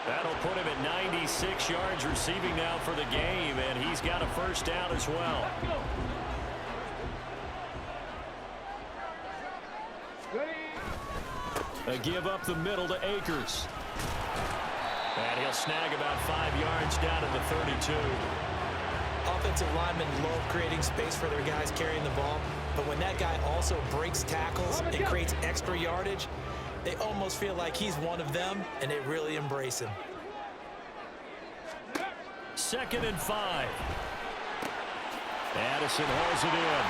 That'll put him at 96 yards receiving now for the game, and he's got a first down as well. They give up the middle to Akers. And he'll snag about 5 yards down at the 32. Offensive linemen love creating space for their guys carrying the ball, but when that guy also breaks tackles and creates extra yardage, they almost feel like he's one of them, and they really embrace him. 2nd and 5. Addison hauls it in.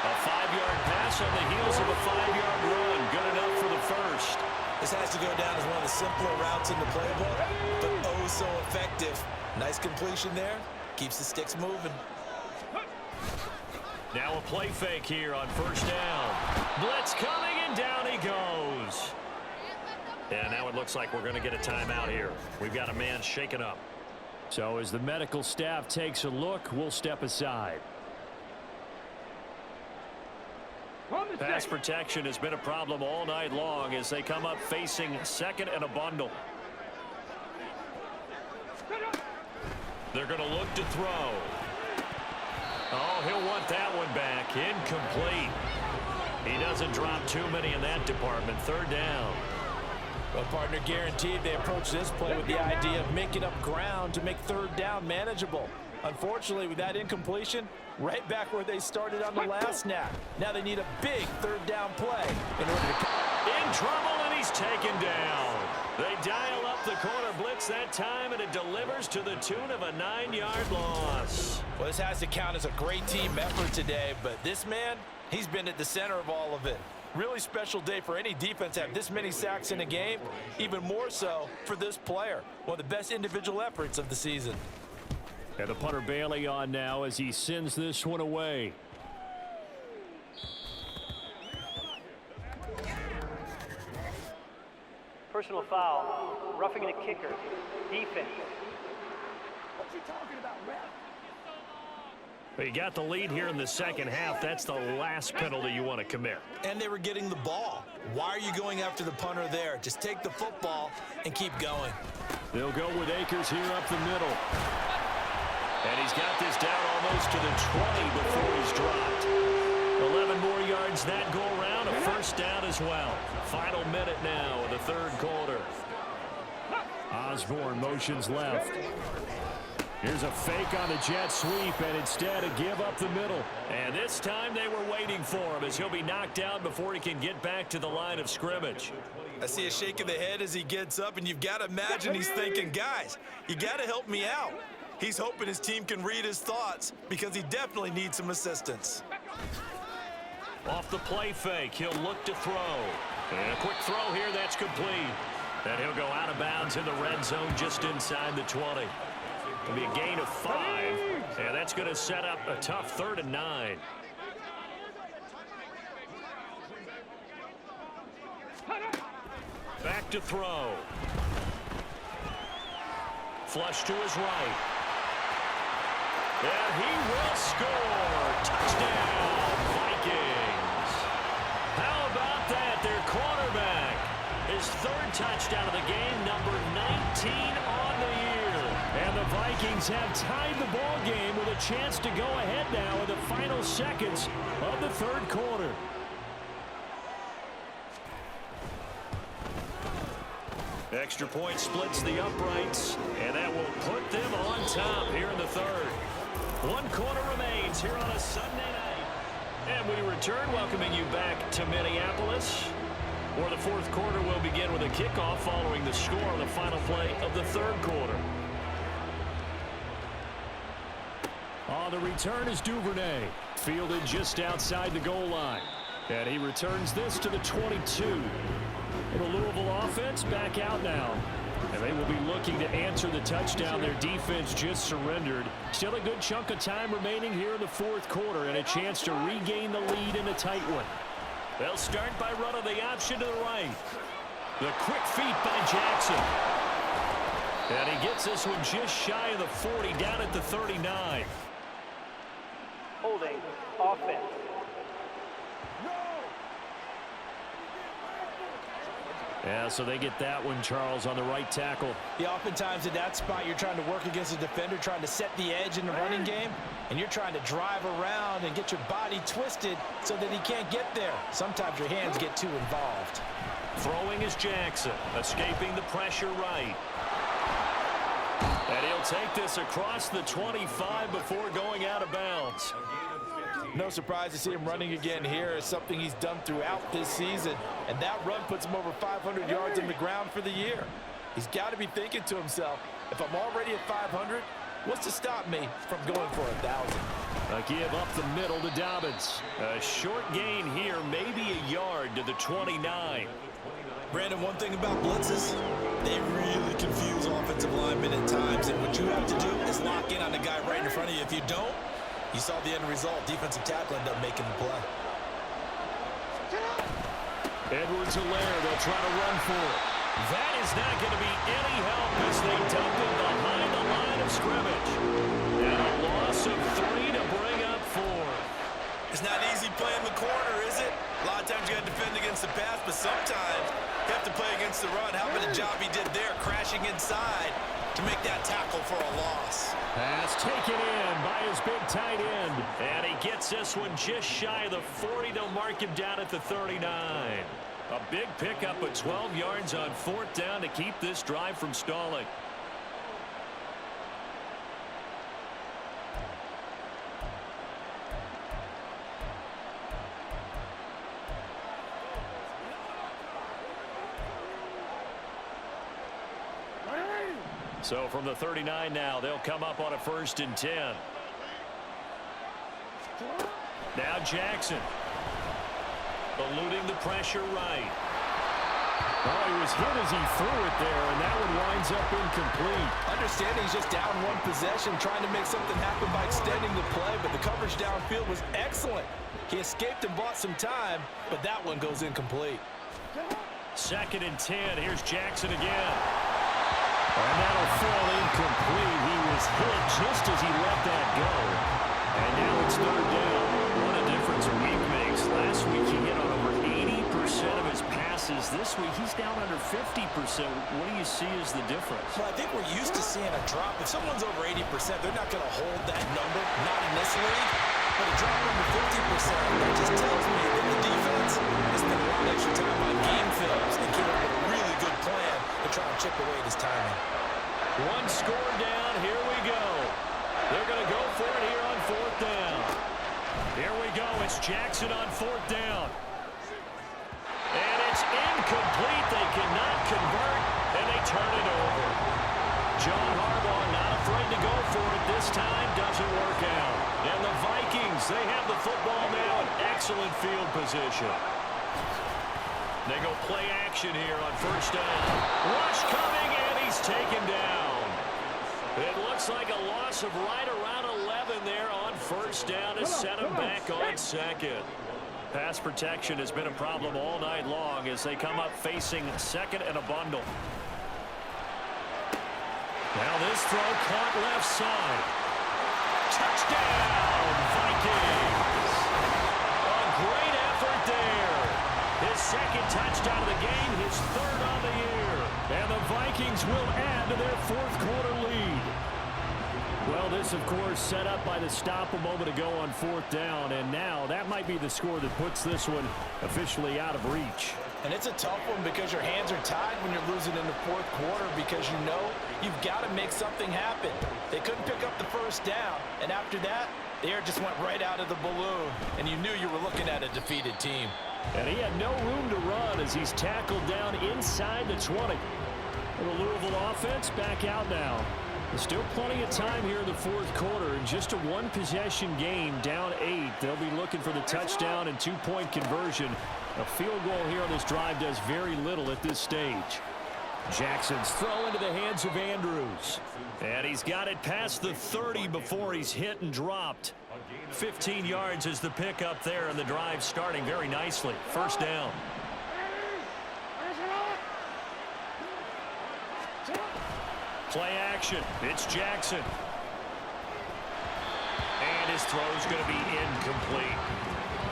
A 5-yard pass on the heels of a 5-yard run. Good enough for the first. This has to go down as one of the simpler routes in the playbook, but oh so effective. Nice completion there. Keeps the sticks moving. Now a play fake here on first down. Blitz coming, and down he goes. And now it looks like we're going to get a timeout here. We've got a man shaken up. So as the medical staff takes a look, we'll step aside. Pass protection has been a problem all night long as they come up facing 2nd and a bundle. They're going to look to throw. Oh, he'll want that one back. Incomplete. He doesn't drop too many in that department. 3rd down. Well, partner, guaranteed they approach this play with the idea of making up ground to make 3rd down manageable. Unfortunately, with that incompletion, right back where they started on the last snap. Now they need a big 3rd down play in order to... In trouble, and he's taken down. They dial up the corner blitz that time, and it delivers to the tune of a 9-yard loss. Well, this has to count as a great team effort today, but this man, he's been at the center of all of it. Really special day for any defense to have this many sacks in a game. Even more so for this player. One of the best individual efforts of the season. And the punter Bailey on now as he sends this one away. Personal foul, roughing the kicker, defense. What you talking about, ref? But you got the lead here in the second half. That's the last penalty you want to commit. And they were getting the ball. Why are you going after the punter there? Just take the football and keep going. They'll go with Akers here up the middle. And he's got this down almost to the 20 before he's dropped. 11 more yards that go around, a first down as well. Final minute now of the third quarter. Osborne motions left. Here's a fake on the jet sweep, and instead a give up the middle. And this time they were waiting for him as he'll be knocked down before he can get back to the line of scrimmage. I see a shake of the head as he gets up, and you've got to imagine he's thinking, guys, you got to help me out. He's hoping his team can read his thoughts because he definitely needs some assistance. Off the play fake, he'll look to throw. And a quick throw here, that's complete. And he'll go out of bounds in the red zone just inside the 20. It'll be a gain of 5. And that's going to set up a tough 3rd and 9. Back to throw. Flush to his right. And he will score. Touchdown, Vikings. How about that? Their quarterback. His 3rd touchdown of the game, number 19 on the year. And the Vikings have tied the ball game with a chance to go ahead now in the final seconds of the 3rd quarter. Extra point splits the uprights, and that will put them on top here in the 3rd. 1 quarter remains here on a Sunday night. And we return, welcoming you back to Minneapolis, where the 4th quarter will begin with a kickoff following the score of the final play of the 3rd quarter. On the return is Duvernay, fielded just outside the goal line. And he returns this to the 22. The Louisville offense back out now. And they will be looking to answer the touchdown their defense just surrendered. Still a good chunk of time remaining here in the 4th quarter and a chance to regain the lead in a tight one. They'll start by running the option to the right. The quick feet by Jackson. And he gets this one just shy of the 40, down at the 39. Holding, offense. Yeah, so they get that one, Charles, on the right tackle. Yeah, oftentimes in that spot, you're trying to work against a defender, trying to set the edge in the running game, and you're trying to drive around and get your body twisted so that he can't get there. Sometimes your hands get too involved. Throwing is Jackson, escaping the pressure right. And he'll take this across the 25 before going out of bounds. No surprise to see him running again here. It's something he's done throughout this season. And that run puts him over 500 yards in the ground for the year. He's got to be thinking to himself, if I'm already at 500, what's to stop me from going for 1,000? A give up the middle to Dobbins. A short gain here, maybe a yard to the 29. Brandon, one thing about blitzes, they really confuse offensive linemen at times. And what you have to do is lock in on the guy right in front of you. If you don't, you saw the end result. Defensive tackle ended up making the play. Edwards-Helaire, they'll try to run for it. That is not going to be any help as they dump him behind the line of scrimmage. And a loss of 3 to bring up 4. It's not easy playing the corner, is it? A lot of times you got to defend against the pass, but sometimes you have to play against the run. How about the job he did there, crashing inside to make that tackle for a loss. Pass taken in by his big tight end. And he gets this one just shy of the 40. They'll mark him down at the 39. A big pickup of 12 yards on 4th down to keep this drive from stalling. So from the 39 now, they'll come up on a 1st and 10. Now Jackson. eluding the pressure right. Oh, he was hit as he threw it there, and that one winds up incomplete. Understanding he's just down one possession, trying to make something happen by extending the play, but the coverage downfield was excellent. He escaped and bought some time, but that one goes incomplete. 2nd and 10. Here's Jackson again. And that'll fall incomplete. He was hit just as he let that go. And now it's 3rd down. What a difference a week makes. Last week he hit on over 80% of his passes. This week he's down under 50%. What do you see as the difference? Well, I think we're used to seeing a drop. If someone's over 80%, they're not going to hold that number, not in this league. But a drop under 50%, that just tells me that the defense has spent a lot of extra time on game films and came up with a really good plan to try and chip away at his timing. One score down. Here we go. They're going to go for it here on 4th down. Here we go. It's Jackson on 4th down. And it's incomplete. They cannot convert, and they turn it over. John Harbaugh not afraid to go for it this time. Doesn't work out. And the Vikings, they have the football now in excellent field position. They go play action here on 1st down. Rush coming, and he's taken down. It looks like a loss of right around 11 there on 1st down to set him back on 2nd. Pass protection has been a problem all night long as they come up facing 2nd and a bundle. Now this throw caught left side. Touchdown, Vikings! A great effort there. His 2nd touchdown of the game, his 3rd on the year. And the Vikings will add to their 4th quarter lead. Well, this, of course, set up by the stop a moment ago on 4th down. And now that might be the score that puts this one officially out of reach. And it's a tough one because your hands are tied when you're losing in the 4th quarter because you know you've got to make something happen. They couldn't pick up the 1st down. And after that, the air just went right out of the balloon. And you knew you were looking at a defeated team. And he had no room to run as he's tackled down inside the 20. And the Louisville offense back out now. There's still plenty of time here in the 4th quarter. In just a 1-possession game, down 8. They'll be looking for the touchdown and 2-point conversion. A field goal here on this drive does very little at this stage. Jackson's throw into the hands of Andrews. And he's got it past the 30 before he's hit and dropped. 15 yards is the pickup there, and the drive starting very nicely. 1st down. Play action. It's Jackson. And his throw's going to be incomplete.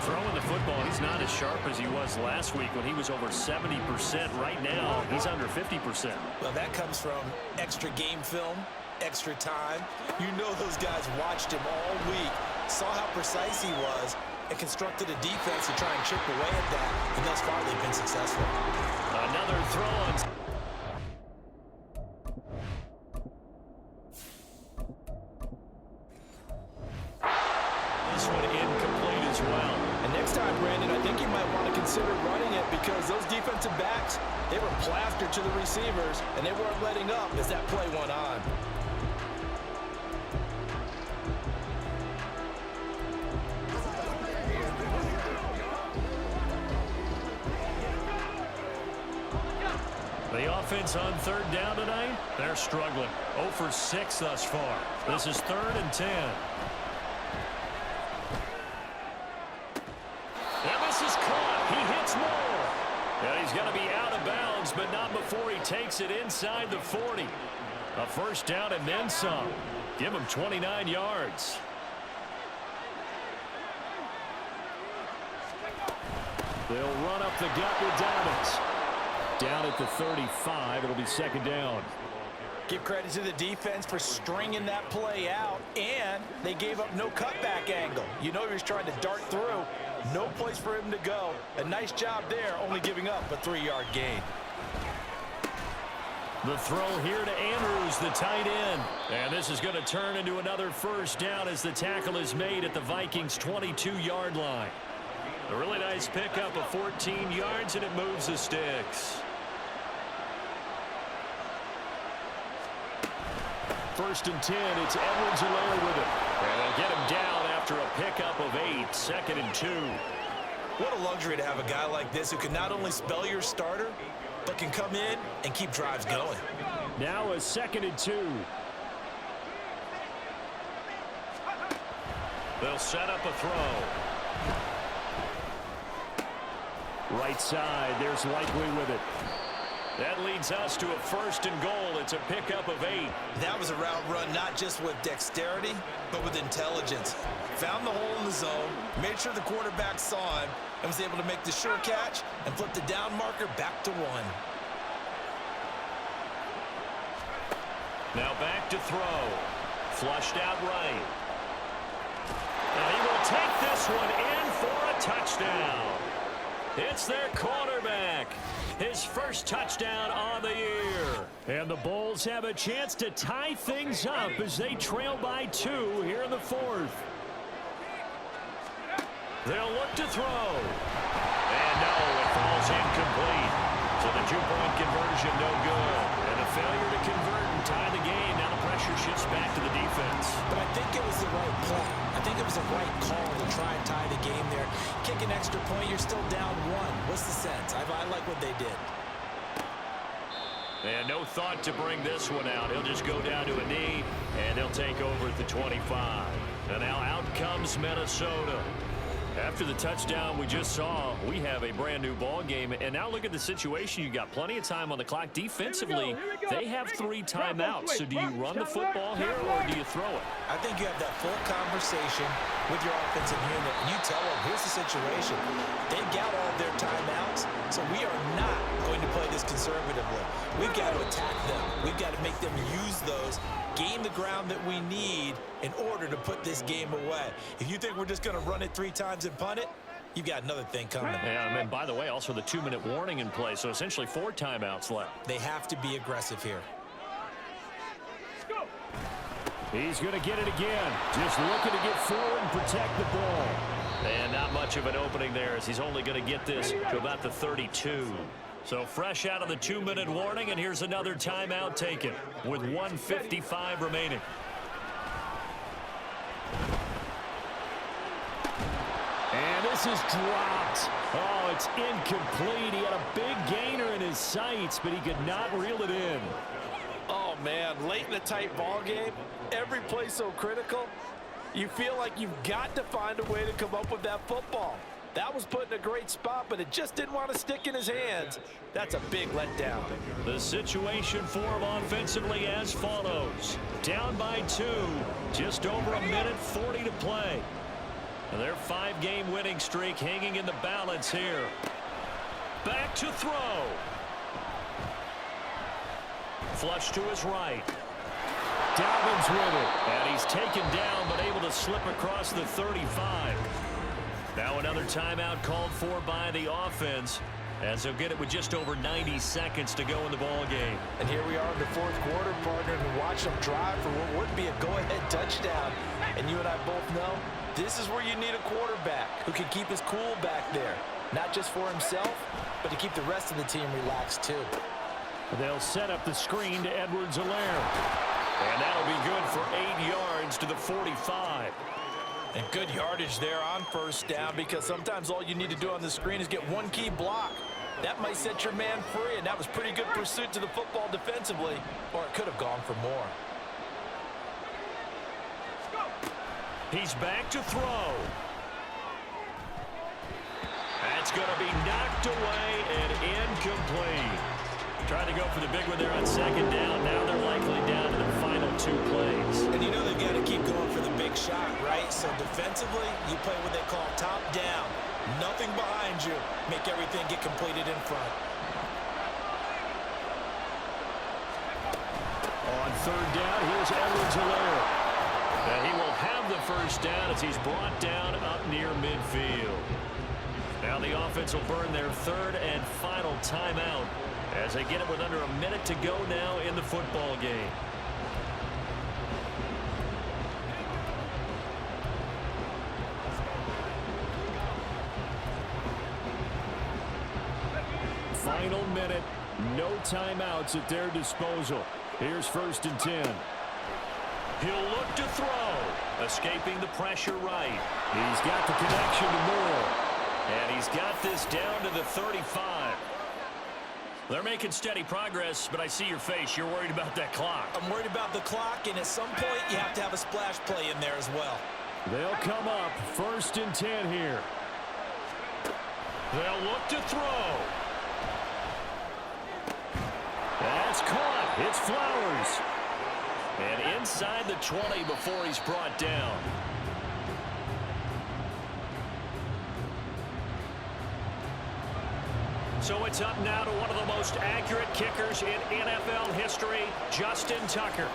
Throwing the football, he's not as sharp as he was last week when he was over 70%. Right now, he's under 50%. Well, that comes from extra game film, extra time. You know those guys watched him all week, saw how precise he was, and constructed a defense to try and chip away at that. And thus far, they've been successful. Another throw on. This one incomplete as well. And next time, Brandon, I think you might want to consider running it because those defensive backs, they were plastered to the receivers, and they weren't letting up as that play went on. The offense on 3rd down tonight, they're struggling. 0 for 6 thus far. This is 3rd and 10. And this is caught. He hits more. And he's going to be out of bounds, but not before he takes it inside the 40. A 1st down and then some. Give him 29 yards. They'll run up the gut with Dobbins. Down at the 35, it'll be 2nd down. Give credit to the defense for stringing that play out, and they gave up no cutback angle. You know he was trying to dart through. No place for him to go. A nice job there, only giving up a 3-yard gain. The throw here to Andrews, the tight end. And this is going to turn into another 1st down as the tackle is made at the Vikings' 22-yard line. A really nice pickup of 14 yards, and it moves the sticks. 1st and 10, it's Edwards-Helaire with it. And they'll get him down after a pickup of 8, 2nd and 2. What a luxury to have a guy like this who can not only spell your starter, but can come in and keep drives going. Now a 2nd and 2. They'll set up a throw. Right side, there's Likely with it. That leads us to a 1st and goal. It's a pickup of 8. That was a route run not just with dexterity, but with intelligence. Found the hole in the zone, made sure the quarterback saw him, and was able to make the sure catch and flip the down marker back to 1. Now back to throw. Flushed out right. And he will take this one in for a touchdown. It's their quarterback. His first touchdown on the year. And the Bulls have a chance to tie things up as they trail by 2 here in the 4th. They'll look to throw. And no, it falls incomplete. So the 2-point conversion no good. And a failure to convert and tie the game. Now the pressure shifts back to the defense. But I think it was the right play. I think it was the right call to try and tie the game there. Kick an extra point, you're still down 1. What's the sense? I like what they did. And no thought to bring this one out. He'll just go down to a knee, and they'll take over at the 25. And now out comes Minnesota. After the touchdown we just saw, we have a brand new ball game. And now look at the situation. You got plenty of time on the clock. Defensively, they have 3 timeouts. So do you run the football here or do you throw it? I think you have that full conversation with your offensive unit, and you tell them, here's the situation. They've got all their timeouts, so we are not going to play this conservatively. We've got to attack them. We've got to make them use those, gain the ground that we need in order to put this game away. If you think we're just going to run it 3 times and punt it, you've got another thing coming. Yeah, and by the way, also the 2-minute warning in play, so essentially 4 timeouts left. They have to be aggressive here. He's going to get it again. Just looking to get forward and protect the ball. And not much of an opening there as he's only going to get this to about the 32. So fresh out of the 2-minute warning, and here's another timeout taken with 1:55 remaining. And this is dropped. Oh, it's incomplete. He had a big gainer in his sights, but he could not reel it in. Oh, man, late in a tight ball game, every play so critical, you feel like you've got to find a way to come up with that football. That was put in a great spot, but it just didn't want to stick in his hands. That's a big letdown. The situation for him offensively as follows. Down by 2, just over 1:40 to play. Their 5-game winning streak hanging in the balance here. Back to throw. Flush to his right. Dobbins with it. And he's taken down, but able to slip across the 35. Now another timeout called for by the offense, as they'll get it with just over 90 seconds to go in the ball game. And here we are in the 4th quarter, partner, and watch them drive for what would be a go-ahead touchdown. And you and I both know this is where you need a quarterback who can keep his cool back there, not just for himself, but to keep the rest of the team relaxed too. They'll set up the screen to Edwards-Helaire. And that'll be good for 8 yards to the 45. And good yardage there on 1st down, because sometimes all you need to do on the screen is get one key block. That might set your man free, and that was pretty good pursuit to the football defensively, or it could have gone for more. He's back to throw. That's going to be knocked away and incomplete. Trying to go for the big one there on 2nd down. Now they're likely down to the final 2 plays. And you know they've got to keep going for the big shot, right? So defensively, you play what they call top down. Nothing behind you. Make everything get completed in front. On 3rd down, here's Edwards-Helaire. And he will have the 1st down as he's brought down up near midfield. Now the offense will burn their 3rd and final timeout as they get it with under a minute to go now in the football game. Final minute, no timeouts at their disposal. Here's 1st and 10. He'll look to throw, escaping the pressure right. He's got the connection to Moore. And he's got this down to the 35. They're making steady progress, but I see your face. You're worried about that clock. I'm worried about the clock, and at some point, you have to have a splash play in there as well. They'll come up 1st and 10 here. They'll look to throw. That's caught. It's Flowers. And inside the 20 before he's brought down. So it's up now to one of the most accurate kickers in NFL history, Justin Tucker.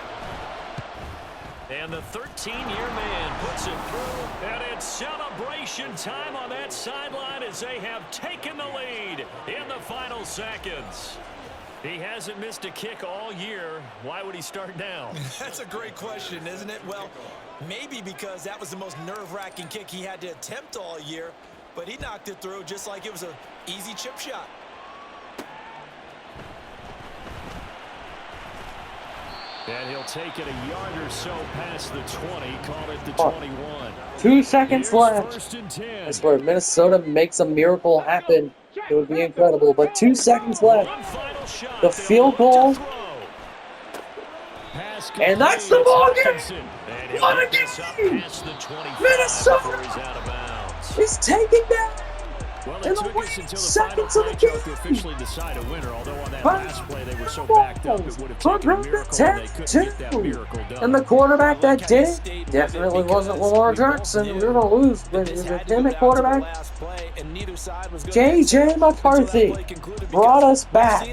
And the 13-year man puts it through. And it's celebration time on that sideline as they have taken the lead in the final seconds. He hasn't missed a kick all year. Why would he start now? That's a great question, isn't it? Well, maybe because that was the most nerve-wracking kick he had to attempt all year. But he knocked it through just like it was an easy chip shot. And he'll take it a yard or so past the 20, call it the 21. 2 seconds Here's left. 1st and 10. That's where Minnesota makes a miracle happen. It would be incredible, but 2 seconds left. One final shot. The field goal. Pass And that's the ball game. And What a he'll get this up game. past the 25 Minnesota before he's out of bounds. Is taking down Well, in it the took us until the final seconds of the play to game. officially decide a winner, although on that But last play they were so backed up it would have taken a miracle and they couldn't get that miracle done. And the quarterback that did it definitely wasn't Lamar Jackson. We were going to lose with the timid quarterback. J.J. McCarthy brought us back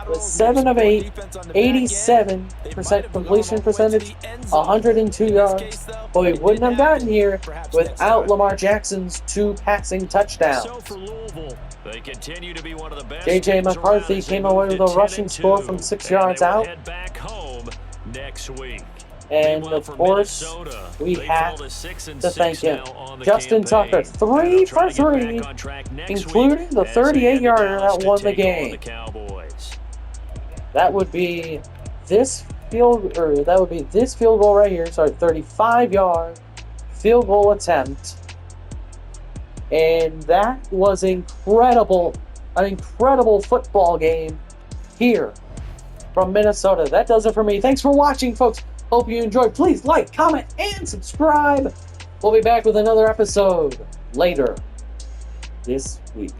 with 7 of 8, 87% completion percentage, 102 yards. But we wouldn't have gotten here without Lamar Jackson's 2 passing touchdowns. So for Louisville, they continue to be one of the best J.J. teams McCarthy around, came away with a rushing score from 6 yards out. Head back home next week. And Meanwhile, of for course, Minnesota, we they have fall to 6 and to 6 thank him. now on the Justin campaign. Tucker, 3 They'll for try to get 3, back on track next including week the as they head to 38-yarder Dallas that to won the take on game. the Cowboys. That would be this field goal right here. Sorry, 35-yard field goal attempt, and that was incredible. An incredible football game here from Minnesota. That does it for me. Thanks for watching, folks. Hope you enjoyed. Please like, comment, and subscribe. We'll be back with another episode later this week.